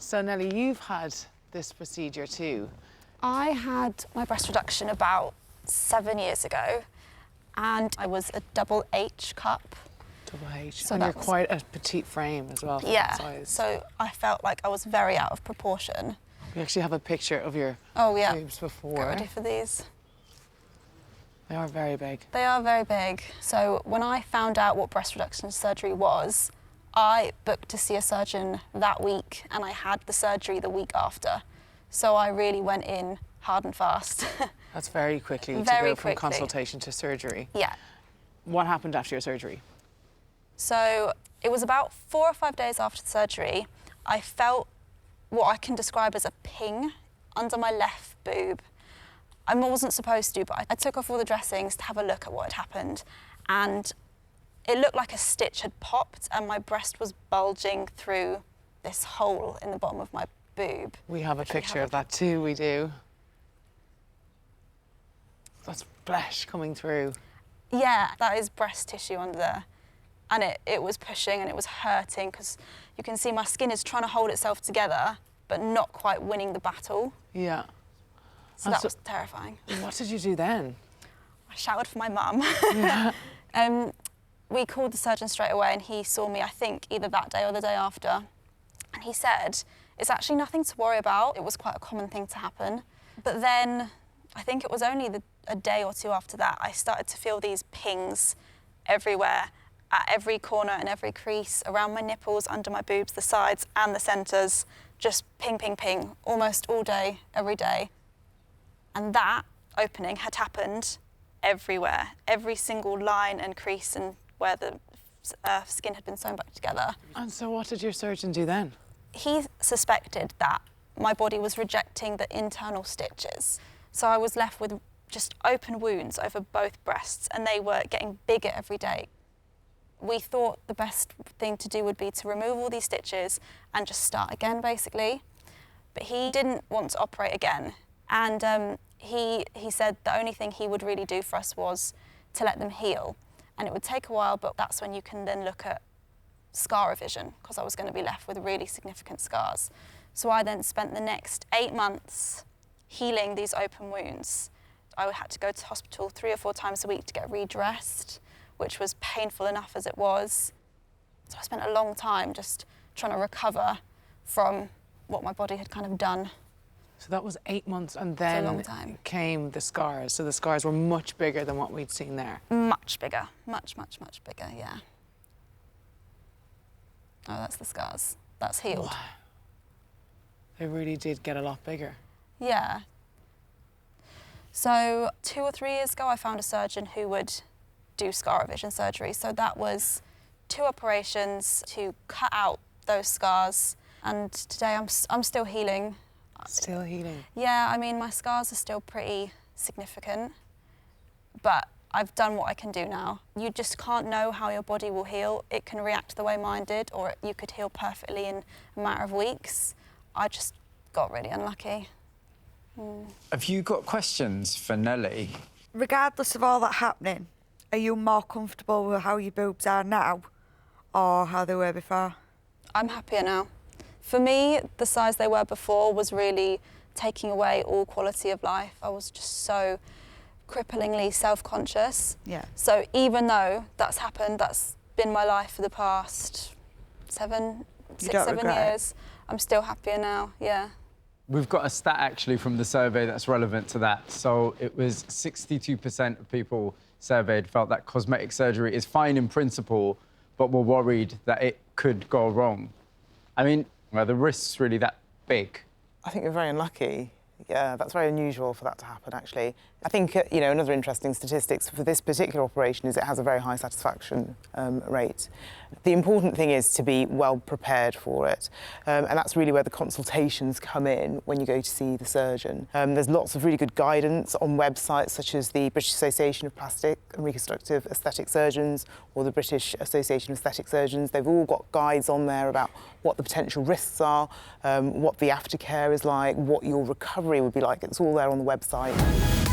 So Nelly, you've had this procedure too. I had my breast reduction about 7 years ago, and I was a double H cup. Double H. So and you're that was- quite a petite frame as well. For that size. So I felt like I was very out of proportion. We actually have a picture of your boobs before. Get ready for these. They are very big. They are very big. So when I found out what breast reduction surgery was, I booked to see a surgeon that week, and I had the surgery the week after. So I really went in hard and fast. That's very quickly to Very go from quickly. consultation to surgery. Yeah. What happened after your surgery? So it was about 4 or 5 days after the surgery, I felt what I can describe as a ping under my left boob. I wasn't supposed to, but I took off all the dressings to have a look at what had happened, and it looked like a stitch had popped and my breast was bulging through this hole in the bottom of my boob. We have a picture of that too, we do. That's flesh coming through. Yeah, that is breast tissue under there. And it was pushing and it was hurting, because you can see my skin is trying to hold itself together, but not quite winning the battle. Yeah. So that was terrifying. What did you do then? I shouted for my mum. Yeah. We called the surgeon straight away, and he saw me, I think, either that day or the day after. And he said, it's actually nothing to worry about. It was quite a common thing to happen. But then, I think it was only a day or two after that, I started to feel these pings everywhere, at every corner and every crease, around my nipples, under my boobs, the sides and the centres. Just ping, ping, ping, almost all day, every day. And that opening had happened everywhere, every single line and crease and where the skin had been sewn back together. And so what did your surgeon do then? He suspected that my body was rejecting the internal stitches. So I was left with just open wounds over both breasts, and they were getting bigger every day. We thought the best thing to do would be to remove all these stitches and just start again, basically. But he didn't want to operate again. And he said the only thing he would really do for us was to let them heal. And it would take a while, but that's when you can then look at scar revision, because I was going to be left with really significant scars. So I then spent the next 8 months healing these open wounds. I had to go to hospital 3 or 4 times a week to get redressed, which was painful enough as it was. So I spent a long time just trying to recover from what my body had kind of done. So that was 8 months, and then came the scars. So the scars were much bigger than what we'd seen there. Much bigger, much, much, much bigger, yeah. Oh, that's the scars. That's healed. Wow. They really did get a lot bigger. Yeah. So 2 or 3 years ago, I found a surgeon who would do scar revision surgery. So that was 2 operations to cut out those scars. And today I'm still healing. Still healing? Yeah, I mean, my scars are still pretty significant, but I've done what I can do now. You just can't know how your body will heal. It can react the way mine did, or you could heal perfectly in a matter of weeks. I just got really unlucky. Have you got questions for Nelly? Regardless of all that happening, are you more comfortable with how your boobs are now or how they were before? I'm happier now. For me, the size they were before was really taking away all quality of life. I was just so cripplingly self-conscious. Yeah. So even though that's happened, that's been my life for the past 6, 7 years, I'm still happier now, yeah. We've got a stat actually from the survey that's relevant to that. So it was 62% of people surveyed felt that cosmetic surgery is fine in principle, but were worried that it could go wrong. I mean, are the risks really that big? I think you're very unlucky. Yeah, that's very unusual for that to happen, actually. I think, you know, another interesting statistics for this particular operation is it has a very high satisfaction rate. The important thing is to be well prepared for it, and that's really where the consultations come in when you go to see the surgeon. There's lots of really good guidance on websites such as the British Association of Plastic and Reconstructive Aesthetic Surgeons or the British Association of Aesthetic Surgeons. They've all got guides on there about what the potential risks are, what the aftercare is like, what your recovery would be like. It's all there on the website.